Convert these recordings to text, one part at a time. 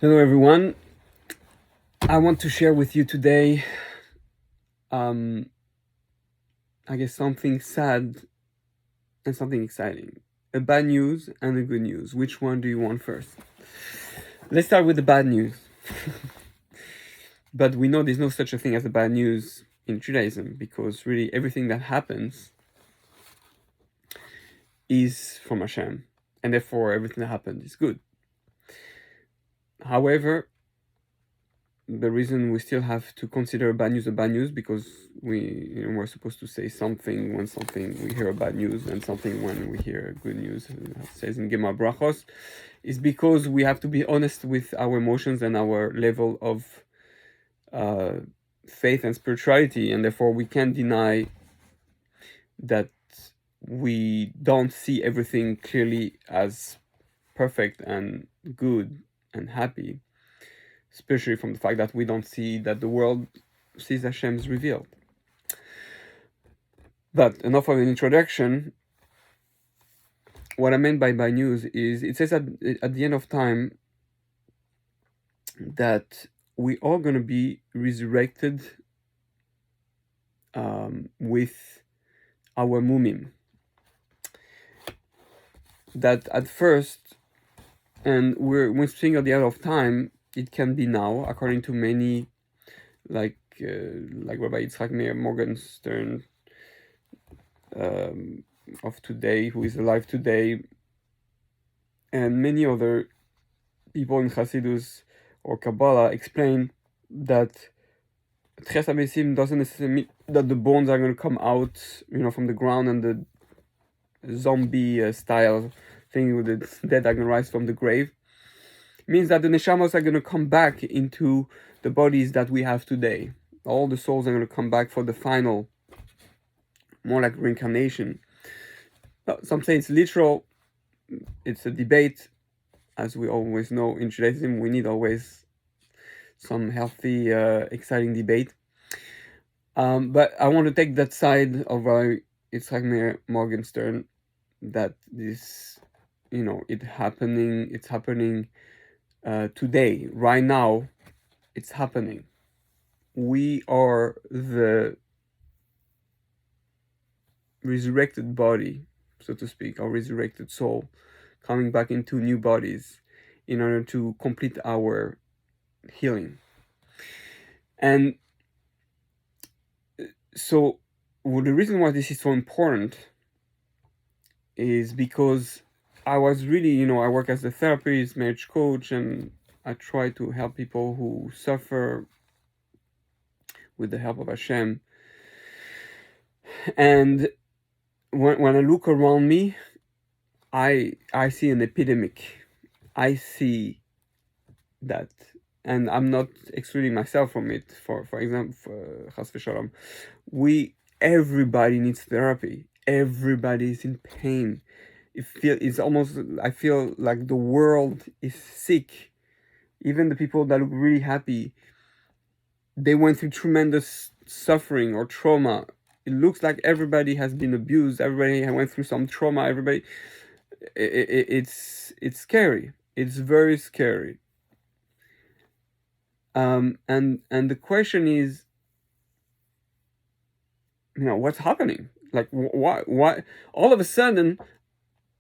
Hello, everyone. I want to share with you today, um, I guess, something sad and something exciting. A bad news and a good news. Which one do you want first? Let's start with the bad news. But we know there's no such a thing as a bad news in Judaism because really everything that happens is from Hashem, and therefore everything that happened is good. However, the reason we still have to consider bad news a bad news because we're supposed to say something when something we hear bad news and something when we hear good news. It says in Gemara Brachos, is because we have to be honest with our emotions and our level of faith and spirituality, and therefore we can't deny that we don't see everything clearly as perfect and good and happy, especially from the fact that we don't see that the world sees Hashem's revealed. But enough of an introduction. What I meant by news is it says at the end of time that we are going to be resurrected with our mumim. That at first, and when speaking at the end of time, it can be now, according to many, like Rabbi Yitzhak Meir Morgenstern of today, who is alive today, and many other people in Hasidus or Kabbalah explain that Tchias HaMesim doesn't necessarily mean that the bones are going to come out, from the ground and the zombie style thing with the dead are going to rise from the grave. It means that the neshamos are going to come back into the bodies that we have today. All the souls are going to come back for the final, more like reincarnation. Some say it's literal. It's a debate. As we always know in Judaism, we need always some healthy, exciting debate. But I want to take that side of Yitzhak Meir Morgenstern, that this, it's happening today, right now, it's happening. We are the resurrected body, so to speak, our resurrected soul, coming back into new bodies in order to complete our healing. And so the reason why this is so important is because I was really, I work as a therapist, marriage coach, and I try to help people who suffer with the help of Hashem. And when I look around me, I see an epidemic. I see that, and I'm not excluding myself from it. For example, Chas v'Shalom, everybody needs therapy. Everybody is in pain. I feel like the world is sick. Even the people that look really happy, they went through tremendous suffering or trauma. It looks like everybody has been abused. Everybody went through some trauma. It's scary. It's very scary. And the question is, what's happening? Like, why all of a sudden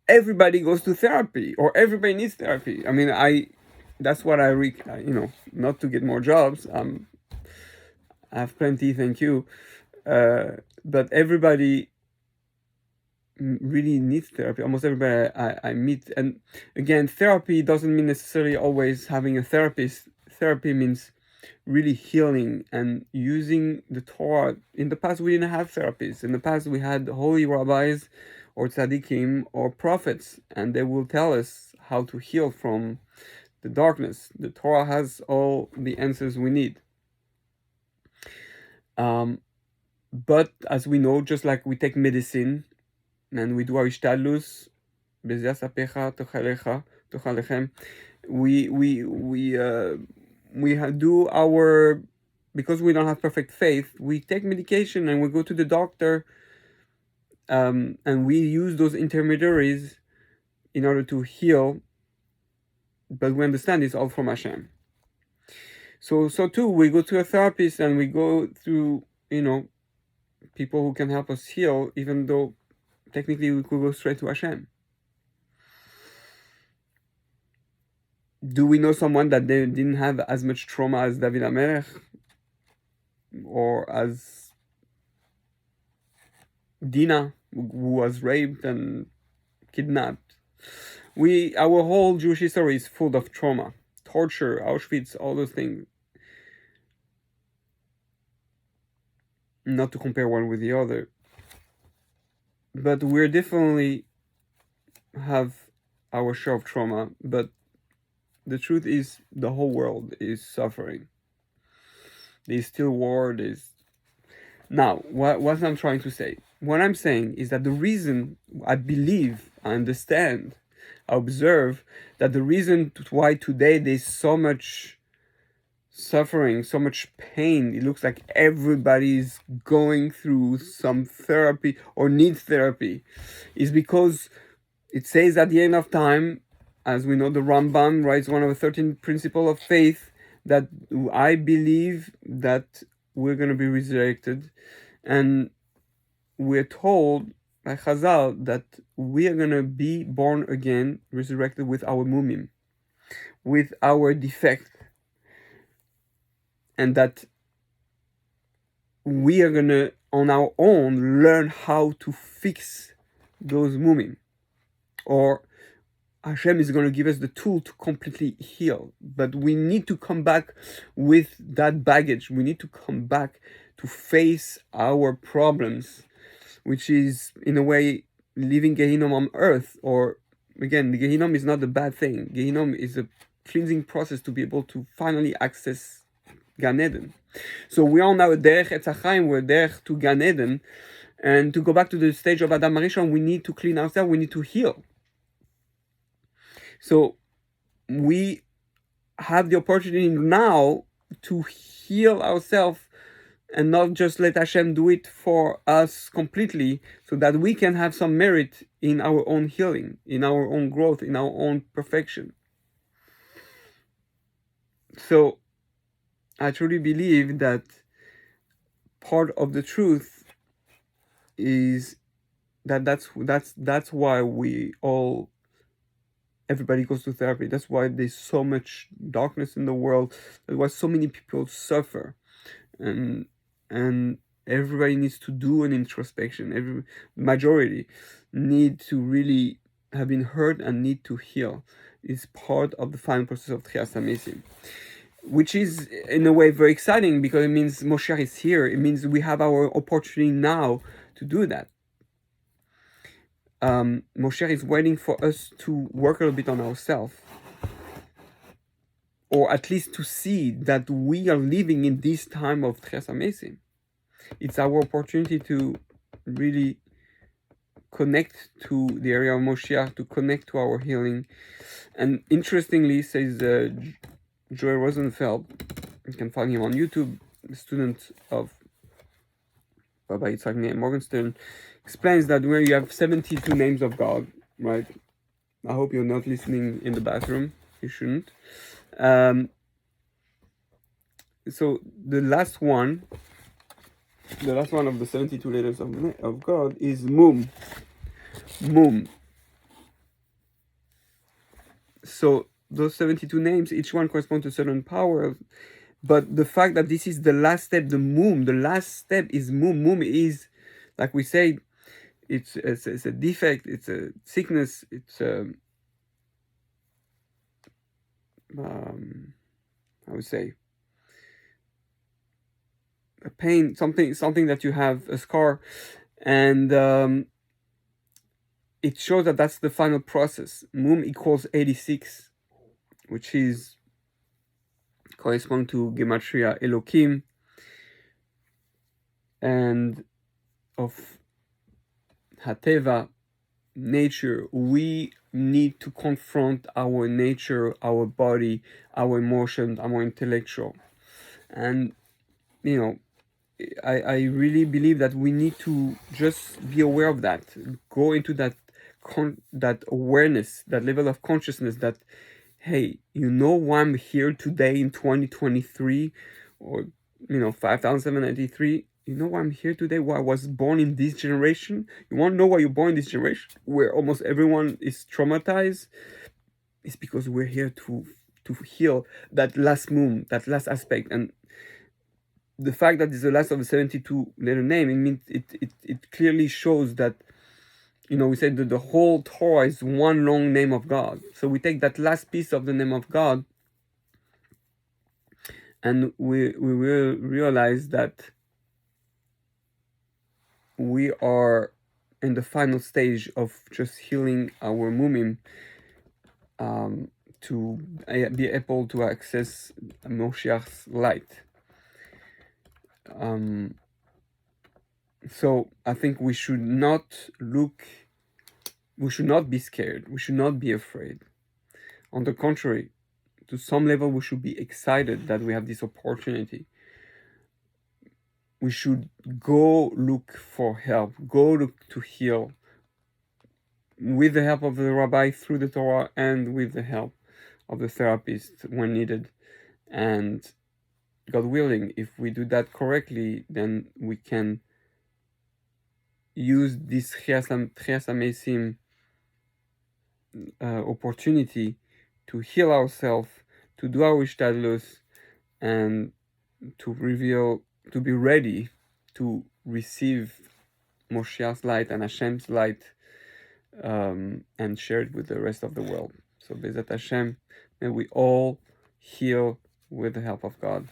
everybody goes to therapy, or everybody needs therapy? I mean, that's what not to get more jobs. I have plenty, thank you. But everybody really needs therapy. Almost everybody I meet. And again, therapy doesn't mean necessarily always having a therapist. Therapy means really healing and using the Torah. In the past, we didn't have therapists. In the past, we had holy rabbis or tzaddikim or prophets, and they will tell us how to heal from the darkness. The Torah has all the answers we need. But as we know, just like we take medicine and we do our ishtadlus, we do our, because we don't have perfect faith, we take medication and we go to the doctor, and we use those intermediaries in order to heal but we understand it's all from Hashem. So too, we go to a therapist and we go through, people who can help us heal, even though technically we could go straight to Hashem. Do we know someone that they didn't have as much trauma as David HaMelech? Or as Dina, who was raped and kidnapped? Our whole Jewish history is full of trauma, torture, Auschwitz, all those things. Not to compare one with the other, but we're definitely have our share of trauma. But the truth is, the whole world is suffering. There's still war. Now, what I'm trying to say, what I'm saying is that the reason I believe, I understand, I observe that the reason why today there's so much suffering, so much pain, it looks like everybody's going through some therapy or needs therapy, is because it says at the end of time, as we know, the Rambam writes one of the 13 principles of faith, that I believe that we're going to be resurrected, and we're told by Chazal that we are going to be born again, resurrected with our mumim, with our defect, and that we are going to, on our own, learn how to fix those mumim. Or Hashem is going to give us the tool to completely heal. But we need to come back with that baggage. We need to come back to face our problems, which is, in a way, living Gehinnom on earth. Or, again, the Gehinnom is not a bad thing. Gehinnom is a cleansing process to be able to finally access Gan Eden. So we are now derech Etz HaChaim, we're derech to Gan Eden, and to go back to the stage of Adam HaRishon, we need to clean ourselves, we need to heal. So we have the opportunity now to heal ourselves and not just let Hashem do it for us completely, so that we can have some merit in our own healing, in our own growth, in our own perfection. So I truly believe that part of the truth is that's why everybody goes to therapy. That's why there's so much darkness in the world. That's why so many people suffer, and everybody needs to do an introspection. Every majority need to really have been hurt and need to heal. It's part of the final process of Tchias HaMesim, which is in a way very exciting, because it means Moshiach is here. It means we have our opportunity now to do that. Moshiach is waiting for us to work a little bit on ourselves, or at least to see that we are living in this time of Tchias HaMesim. It's our opportunity to really connect to the area of Moshiach, to connect to our healing. And interestingly, says Joy Rosenfeld, you can find him on YouTube, a student of Rabbi Yitzhak Morgenstern, explains that where you have 72 names of God, right? I hope you're not listening in the bathroom. You shouldn't. So the last one of the 72 letters of God is Mum. Mum. So those 72 names, each one corresponds to a certain power. But the fact that this is the last step, the last step is Mum. Mum is, like we say, it's a defect, it's a sickness, it's a, I would say, a pain, something that you have, a scar, and it shows that that's the final process. Mum equals 86, which is correspond to Gematria Elokim, and of Hateva, nature. We need to confront our nature, our body, our emotions, our intellectual. And, I really believe that we need to just be aware of that, go into that awareness, that level of consciousness that, hey, you know why I'm here today in 2023, or 5793? You know why I'm here today? Why I was born in this generation? You want to know why you're born in this generation where almost everyone is traumatized? It's because we're here to heal that last moon, that last aspect. And the fact that it's the last of the 72 letter name, it means it clearly shows that, we said that the whole Torah is one long name of God. So we take that last piece of the name of God, and we will realize that we are in the final stage of just healing our mumim, to be able to access Moshiach's light. So I think we should not be scared. We should not be afraid. On the contrary, to some level, we should be excited that we have this opportunity. We should go look for help, go look to heal, with the help of the rabbi through the Torah, and with the help of the therapist when needed. And God willing, if we do that correctly, then we can use this Chias HaMesim opportunity to heal ourselves, to do our ishtadlus, and to be ready to receive Moshiach's light and Hashem's light, and share it with the rest of the world. So Bezat Hashem, may we all heal with the help of God.